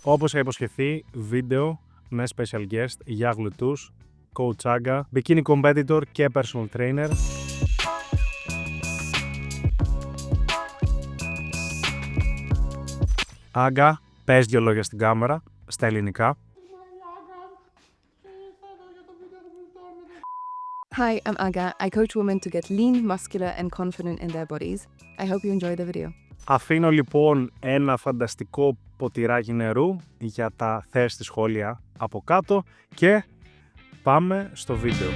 Όπως είχα υποσχεθεί, βίντεο με special guest για γλουτούς, coach Aga, bikini competitor και personal trainer. Aga, πες 2 λόγια στην κάμερα, στα ελληνικά. Hi, I'm Aga. I coach women to get lean, muscular and confident in their bodies. I hope you enjoy the video. Αφήνω λοιπόν ένα φανταστικό ποτηράκι νερού για τα thirsty σχόλια από κάτω και πάμε στο βίντεο.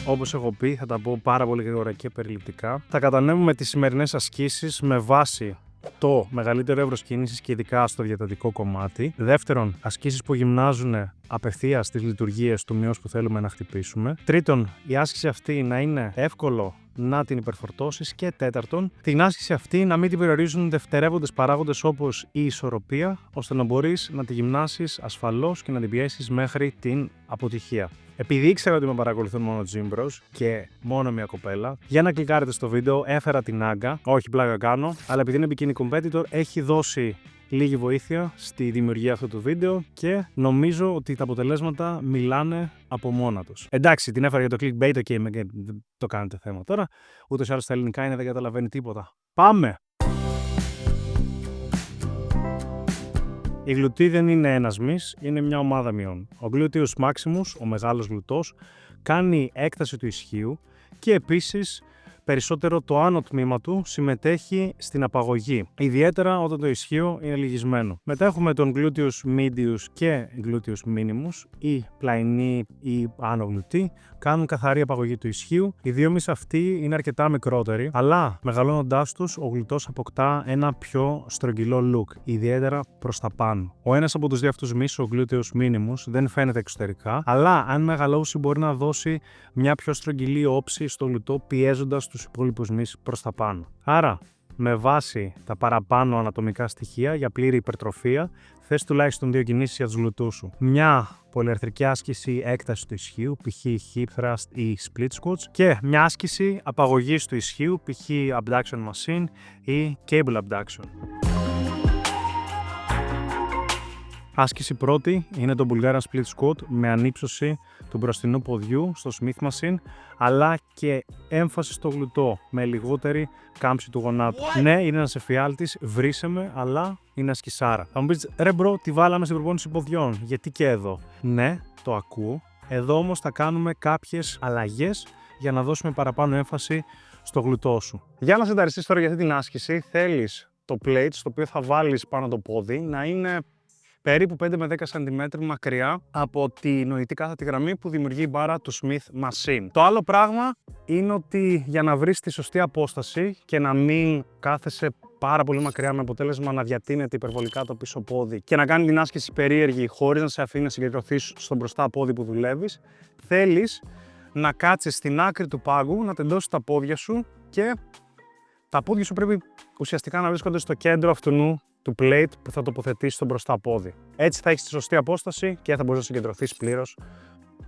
Όπως έχω πει, θα τα πω πάρα πολύ γρήγορα και περιληπτικά. Θα κατανέμουμε τις σημερινές ασκήσεις με βάση το μεγαλύτερο εύρος κίνησης και ειδικά στο διατατικό κομμάτι. Δεύτερον, ασκήσεις που γυμνάζουν απευθείας στις λειτουργίες του μειός που θέλουμε να χτυπήσουμε. Τρίτον, η άσκηση αυτή να είναι εύκολο να την υπερφορτώσεις. Και τέταρτον, την άσκηση αυτή να μην την περιορίζουν δευτερεύοντες παράγοντες όπως η ισορροπία, ώστε να μπορείς να τη γυμνάσεις ασφαλώς και να την πιέσεις μέχρι την αποτυχία. Επειδή ήξερα ότι με παρακολουθούν μόνο gym bros και μόνο μια κοπέλα, για να κλικάρετε στο βίντεο έφερα την Aga, όχι πλάκα κάνω, αλλά επειδή είναι bikini competitor έχει δώσει λίγη βοήθεια στη δημιουργία αυτού του βίντεο και νομίζω ότι τα αποτελέσματα μιλάνε από μόνα τους. Εντάξει, την έφερα για το clickbait, ok, δεν το κάνετε θέμα τώρα, ούτως ή άλλως στα ελληνικά είναι, δεν καταλαβαίνει τίποτα. Πάμε! Η γλουτή δεν είναι ένας μυς, είναι μια ομάδα μειών. Ο gluteus maximus, ο μεγάλος γλουτός, κάνει έκταση του ισχύου και επίσης περισσότερο το άνω τμήμα του συμμετέχει στην απαγωγή, ιδιαίτερα όταν το ισχύο είναι λυγισμένο. Μετά έχουμε τον gluteus medius και gluteus minimus, οι πλαϊνοί ή άνω γλουτοί, κάνουν καθαρή απαγωγή του ισχύου. Οι δύο μυς αυτοί είναι αρκετά μικρότεροι, αλλά μεγαλώνοντάς τους, ο γλουτός αποκτά ένα πιο στρογγυλό look, ιδιαίτερα προς τα πάνω. Ο ένας από τους δύο αυτούς μυς, ο gluteus minimus, δεν φαίνεται εξωτερικά, αλλά αν μεγαλώσει μπορεί να δώσει μια πιο στρογγυλή όψη στο γλουτό, πιέζοντας τους υπόλοιπους μυς προς τα πάνω. Άρα, με βάση τα παραπάνω ανατομικά στοιχεία για πλήρη υπερτροφία, θες τουλάχιστον 2 κινήσεις για τους γλουτούς σου. Μια πολυαρθρική άσκηση έκταση του ισχύου, π.χ. hip thrust ή split squats, και μια άσκηση απαγωγής του ισχύου, π.χ. abduction machine ή cable abduction. Άσκηση πρώτη είναι το Bulgarian Split Squat με ανύψωση του μπροστινού ποδιού στο Smith Machine, αλλά και έμφαση στο γλουτό με λιγότερη κάμψη του γονάτου. Ναι, είναι ένας εφιάλτης, βρήσε με, αλλά είναι ασκησάρα. Θα μου πεις, ρε μπρο, τι βάλαμε στην προπόνηση ποδιών, γιατί και εδώ? Ναι, το ακούω. Εδώ όμως θα κάνουμε κάποιες αλλαγές για να δώσουμε παραπάνω έμφαση στο γλουτό σου. Για να συνταριστείς τώρα για αυτή την άσκηση, θέλεις το plate στο οποίο θα βάλεις πάνω το πόδι να είναι περίπου 5 με 10 cm μακριά από τη νοητή κάθετη γραμμή που δημιουργεί η μπάρα του Smith Machine. Το άλλο πράγμα είναι ότι για να βρεις τη σωστή απόσταση και να μην κάθεσαι πάρα πολύ μακριά με αποτέλεσμα να διατείνεται υπερβολικά το πίσω πόδι και να κάνει την άσκηση περίεργη χωρίς να σε αφήνει να συγκεντρωθείς στο μπροστά πόδι που δουλεύεις, θέλεις να κάτσεις στην άκρη του πάγκου, να τεντώσεις τα πόδια σου και τα πόδια σου πρέπει ουσιαστικά να βρίσκονται στο κέντρο αυτού του plate που θα τοποθετήσει στο μπροστά πόδι. Έτσι θα έχεις τη σωστή απόσταση και θα μπορείς να συγκεντρωθείς πλήρως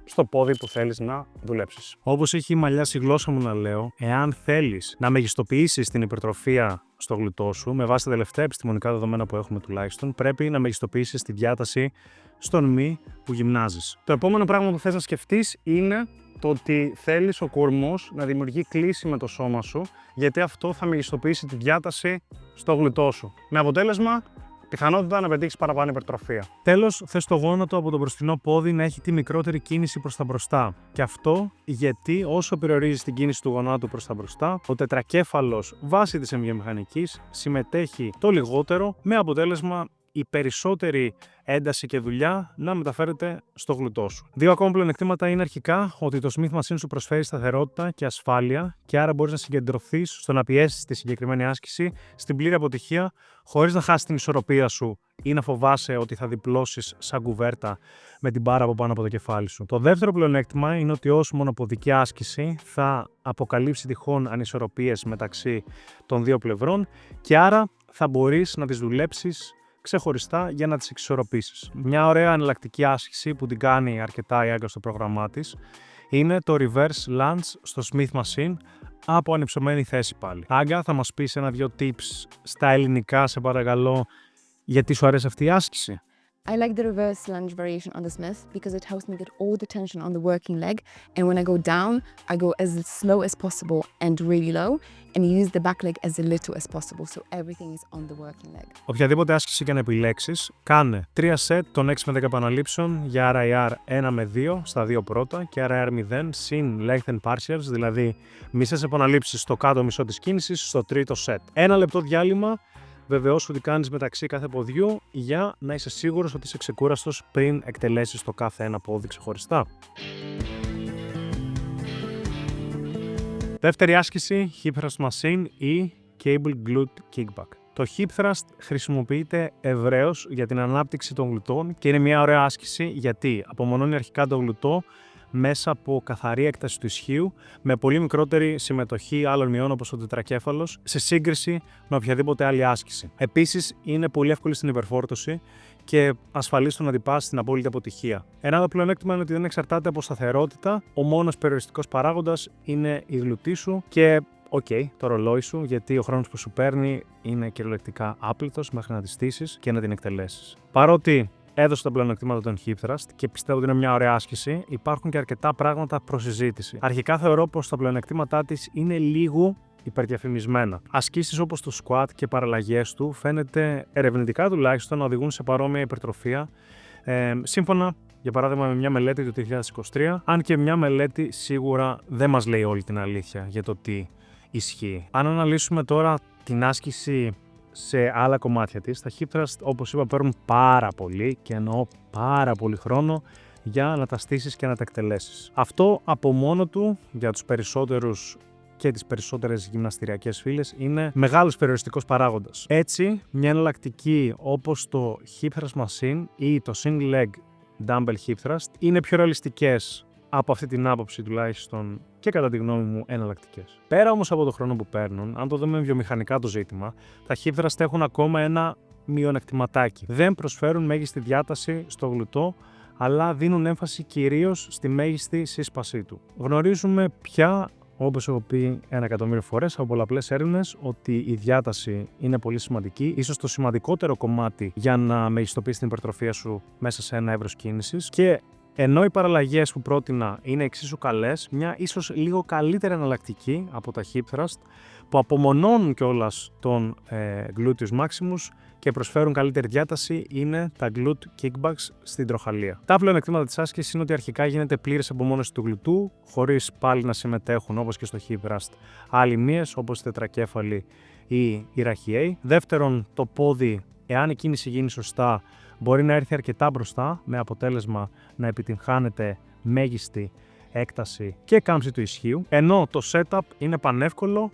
στο πόδι που θέλεις να δουλέψεις. Όπως έχει μαλλιάσει η γλώσσα μου να λέω, εάν θέλεις να μεγιστοποιήσεις την υπερτροφία στο γλουτό σου, με βάση τα τελευταία επιστημονικά δεδομένα που έχουμε τουλάχιστον, πρέπει να μεγιστοποιήσεις τη διάταση στον μη που γυμνάζεις. Το επόμενο πράγμα που θες να σκεφτείς είναι το ότι θέλεις ο κορμός να δημιουργεί κλίση με το σώμα σου, γιατί αυτό θα μεγιστοποιήσει τη διάταση στο γλουτό σου. Με αποτέλεσμα, πιθανότητα να πετύχεις παραπάνω υπερτροφία. Τέλος, θες το γόνατο από το μπροστινό πόδι να έχει τη μικρότερη κίνηση προς τα μπροστά. Και αυτό γιατί όσο περιορίζεις την κίνηση του γονάτου προς τα μπροστά, ο τετρακέφαλος βάσει της εμβιομηχανικής συμμετέχει το λιγότερο, με αποτέλεσμα η περισσότερη ένταση και δουλειά να μεταφέρεται στο γλουτό σου. Δύο ακόμα πλεονεκτήματα είναι αρχικά ότι το Smith Machine σου προσφέρει σταθερότητα και ασφάλεια και άρα μπορείς να συγκεντρωθείς στο να πιέσεις τη συγκεκριμένη άσκηση στην πλήρη αποτυχία χωρίς να χάσεις την ισορροπία σου ή να φοβάσαι ότι θα διπλώσεις σαν κουβέρτα με την μπάρα από πάνω από το κεφάλι σου. Το δεύτερο πλεονέκτημα είναι ότι ως μονοποδική άσκηση θα αποκαλύψει τυχόν ανισορροπίες μεταξύ των δύο πλευρών και άρα θα μπορείς να τις δουλέψεις ξεχωριστά για να τις εξισορροπήσεις. Μια ωραία εναλλακτική άσκηση που την κάνει αρκετά η Aga στο πρόγραμμά της είναι το reverse lunge στο Smith Machine από ανυψωμένη θέση πάλι. Aga, θα μας πεις 1-2 tips στα ελληνικά, σε παρακαλώ, Γιατί σου αρέσει αυτή η άσκηση? I like the reverse lunge variation on the Smith because it helps me get all the tension on the working leg. And when I go down, I go as slow as possible and really low, and use the back leg as little as possible, so everything is on the working leg. Οποιαδήποτε άσκηση και να επιλέξεις, κάνε 3 σετ των 6 με 10 επαναλήψεων για RIR 1 με 2 στα 2 πρώτα και RIR 0 συν lengthen partials, δηλαδή μισές επαναλήψεις στο κάτω μισό της κίνησης στο τρίτο σετ. 1 λεπτό διάλειμμα. Βεβαιώσου ότι κάνεις μεταξύ κάθε ποδιού για να είσαι σίγουρος ότι είσαι ξεκούραστος πριν εκτελέσεις το κάθε ένα πόδι ξεχωριστά. Δεύτερη άσκηση, hip thrust machine ή cable glute kickback. Το hip thrust χρησιμοποιείται ευρέως για την ανάπτυξη των γλουτών και είναι μια ωραία άσκηση γιατί απομονώνει αρχικά το γλουτό μέσα από καθαρή έκταση του ισχύου με πολύ μικρότερη συμμετοχή άλλων μειών όπως ο τετρακέφαλος σε σύγκριση με οποιαδήποτε άλλη άσκηση. Επίσης είναι πολύ εύκολη στην υπερφόρτωση και ασφαλή στο να αντιπάσει στην απόλυτη αποτυχία. Ένα άλλο πλεονέκτημα είναι ότι δεν εξαρτάται από σταθερότητα, ο μόνος περιοριστικός παράγοντας είναι η γλουτή σου και το ρολόι σου, γιατί ο χρόνος που σου παίρνει είναι κυριολεκτικά άπλητος μέχρι να τη στήσεις και να την εκτελέσεις. Παρότι έδωσε τα πλεονεκτήματα των hip thrust και πιστεύω ότι είναι μια ωραία άσκηση, υπάρχουν και αρκετά πράγματα προς συζήτηση. Αρχικά θεωρώ πως τα πλεονεκτήματά της είναι λίγο υπερδιαφημισμένα. Ασκήσεις όπως το squat και παραλλαγές του φαίνεται ερευνητικά τουλάχιστον να οδηγούν σε παρόμοια υπερτροφία, σύμφωνα για παράδειγμα με μια μελέτη του 2023, αν και μια μελέτη σίγουρα δεν μας λέει όλη την αλήθεια για το τι ισχύει. Αν αναλύσουμε τώρα την άσκηση σε άλλα κομμάτια της, τα hip thrust όπως είπα παίρνουν πάρα πολύ και εννοώ πάρα πολύ χρόνο για να τα στήσεις και να τα εκτελέσεις. Αυτό από μόνο του για τους περισσότερους και τις περισσότερες γυμναστηριακές φύλες είναι μεγάλος περιοριστικός παράγοντας. Έτσι, μια εναλλακτική όπως το hip thrust machine ή το single leg dumbbell hip thrust είναι πιο ρεαλιστικές από αυτή την άποψη τουλάχιστον και κατά τη γνώμη μου εναλλακτικές. Πέρα όμως από το χρόνο που παίρνουν, αν το δούμε βιομηχανικά το ζήτημα, τα hip thrust έχουν ακόμα ένα μειονεκτηματάκι. Δεν προσφέρουν μέγιστη διάταση στο γλουτό, αλλά δίνουν έμφαση κυρίως στη μέγιστη σύσπασή του. Γνωρίζουμε πια, όπως έχω πει 1.000.000 φορές από πολλαπλές έρευνες, ότι η διάταση είναι πολύ σημαντική, ίσως το σημαντικότερο κομμάτι για να μεγιστοποιήσεις την υπερτροφία σου μέσα σε ένα εύρος κίνησης. Και ενώ οι παραλλαγές που πρότεινα είναι εξίσου καλές, μια ίσως λίγο καλύτερη εναλλακτική από τα hip thrust που απομονώνουν κιόλας τον gluteus maximus και προσφέρουν καλύτερη διάταση είναι τα glute kickbacks στην τροχαλία. Τα πλεονεκτήματα της άσκησης είναι ότι αρχικά γίνεται πλήρης απομόνωση του γλουτού, χωρίς πάλι να συμμετέχουν όπως και στο hip thrust άλλοι μύες όπως η τετρακέφαλη ή η ραχιαίοι. Δεύτερον, το πόδι, εάν η κίνηση γίνει σωστά, μπορεί να έρθει αρκετά μπροστά με αποτέλεσμα να επιτυγχάνεται μέγιστη έκταση και κάμψη του ισχύου, ενώ το setup είναι πανεύκολο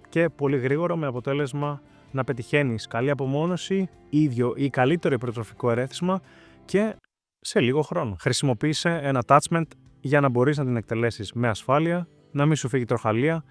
και πολύ γρήγορο με αποτέλεσμα να πετυχαίνεις καλή απομόνωση, ίδιο ή καλύτερο υπερτροφικό ερέθισμα και σε λίγο χρόνο. Χρησιμοποίησε ένα attachment για να μπορείς να την εκτελέσεις με ασφάλεια, να μην σου φύγει τροχαλία,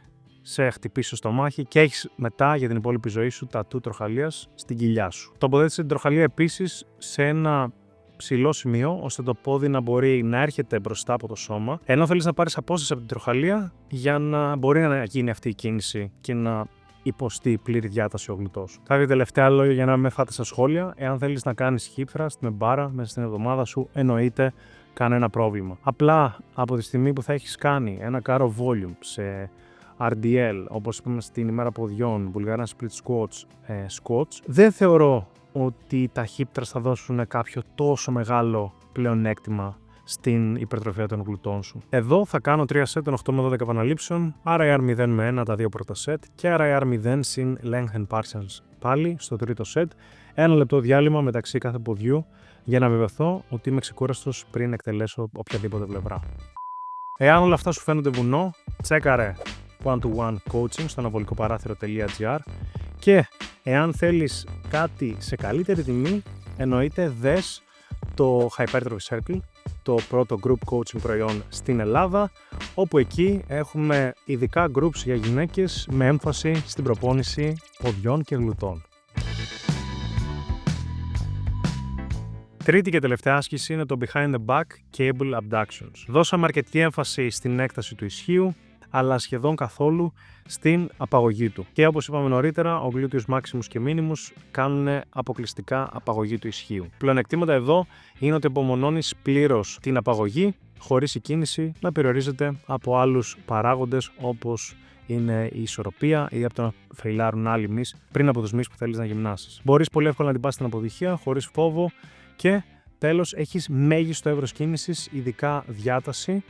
σε χτυπήσει στο στομάχι και έχεις μετά για την υπόλοιπη ζωή σου τατού τροχαλίας στην κοιλιά σου. Τοποθέτησε την τροχαλία επίσης σε ένα ψηλό σημείο ώστε το πόδι να μπορεί να έρχεται μπροστά από το σώμα, ενώ θέλεις να πάρεις απόσταση από την τροχαλία για να μπορεί να γίνει αυτή η κίνηση και να υποστεί πλήρη διάταση ο γλουτός. Κάποια τελευταία λόγια για να με φάτε στα σχόλια. Εάν θέλεις να κάνεις hip thrust με μπάρα μέσα στην εβδομάδα σου, εννοείται κανένα πρόβλημα. Απλά από τη στιγμή που θα έχεις κάνει ένα κάρο volume σε RDL, όπως είπαμε στην ημέρα ποδιών, Bulgarian split squats, δεν θεωρώ ότι τα hip thrust θα δώσουν κάποιο τόσο μεγάλο πλεονέκτημα στην υπερτροφία των γλουτών σου. Εδώ θα κάνω 3 σετ των 8 με 12 επαναλήψεων, RIR 0 με 1 τα 2 πρώτα σετ και RIR 0 συν lengthen partials πάλι στο τρίτο σετ, 1 λεπτό διάλειμμα μεταξύ κάθε ποδιού για να βεβαιωθώ ότι είμαι ξεκούραστος πριν εκτελέσω οποιαδήποτε πλευρά. Εάν όλα αυτά σου φαίνονται βουνό, τσέκαρε one-to-one coaching στο αναβολικοπαράθυρο.gr και εάν θέλεις κάτι σε καλύτερη τιμή, εννοείται δες το Hypertrophy Circle, το πρώτο group coaching προϊόν στην Ελλάδα, όπου εκεί έχουμε ειδικά groups για γυναίκες με έμφαση στην προπόνηση ποδιών και γλουτών. Τρίτη και τελευταία άσκηση είναι το Behind the Back Cable Abductions. Δώσαμε αρκετή έμφαση στην έκταση του ισχύου, αλλά σχεδόν καθόλου στην απαγωγή του. Και όπως είπαμε νωρίτερα, ο gluteus maximus και minimus κάνουν αποκλειστικά απαγωγή του ισχύου. Πλεονεκτήματα εδώ είναι ότι απομονώνεις πλήρως την απαγωγή, χωρίς η κίνηση να περιορίζεται από άλλους παράγοντες όπως είναι η ισορροπία ή από το να φεϊλάρουν άλλοι μυς πριν από τους μυς που θέλεις να γυμνάσεις. Μπορείς πολύ εύκολα να την πας στην αποδοχεία, χωρίς φόβο και τέλος έχεις μέγιστο εύρος κίνησης, ειδικά διάταση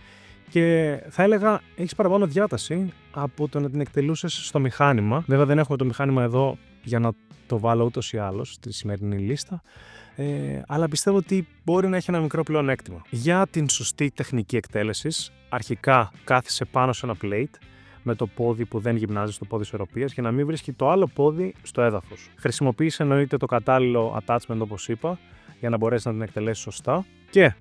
και θα έλεγα έχεις παραπάνω διάταση από το να την εκτελούσες στο μηχάνημα. Βέβαια δεν έχουμε το μηχάνημα εδώ για να το βάλω ούτως ή άλλως στη σημερινή λίστα. Αλλά πιστεύω ότι μπορεί να έχει ένα μικρό πλεονέκτημα. Για την σωστή τεχνική εκτέλεσης, αρχικά κάθισε πάνω σε ένα plate με το πόδι που δεν γυμνάζει στο πόδι ισορροπίας για να μην βρίσκει το άλλο πόδι στο έδαφος. Χρησιμοποίησε εννοείται το κατάλληλο attachment όπως είπα για να μπορέσει να την εκτελέσει σωστά και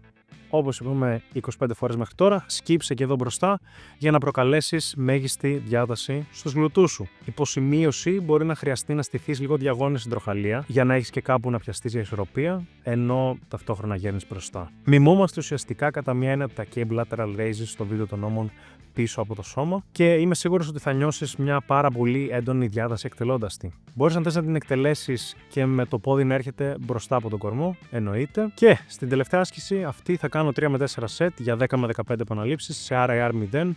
όπως είπαμε 25 φορές μέχρι τώρα, σκύψε και εδώ μπροστά για να προκαλέσεις μέγιστη διάταση στους γλουτούς σου. Υποσημείωση μπορεί να χρειαστεί να στηθείς λίγο διαγώνια στην τροχαλία για να έχεις και κάπου να πιαστείς για ισορροπία, ενώ ταυτόχρονα γέρνεις μπροστά. Μιμούμαστε ουσιαστικά κατά μία έννοια τα cable lateral raises στο βίντεο των ώμων πίσω από το σώμα και είμαι σίγουρος ότι θα νιώσεις μια πάρα πολύ έντονη διάταση εκτελώντας τη. Μπορείς αν θες να την εκτελέσεις και με το πόδι να έρχεται μπροστά από τον κορμό, εννοείται. Και στην τελευταία άσκηση αυτή θα κάνω 3 με 4 σετ για 10 με 15 επαναλήψεις σε RIR 0,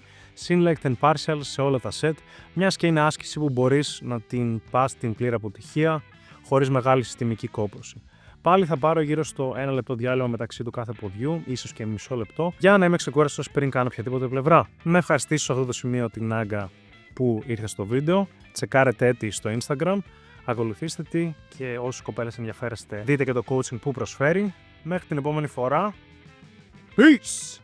Sinlect and Partial σε όλα τα σετ, μιας και είναι άσκηση που μπορείς να την πας στην πλήρη αποτυχία χωρίς μεγάλη συστημική κόπωση. Πάλι θα πάρω γύρω στο 1 λεπτό διάλειμμα μεταξύ του κάθε ποδιού, ίσως και μισό λεπτό, για να είμαι ξεκούραστος πριν κάνω οποιαδήποτε πλευρά. Να ευχαριστήσω σε αυτό το σημείο την Άγκα που ήρθε στο βίντεο. Τσεκάρετε τη στο Instagram, ακολουθήστε τη και όσοι κοπέλες ενδιαφέρεστε, δείτε και το coaching που προσφέρει. Μέχρι την επόμενη φορά. Peace!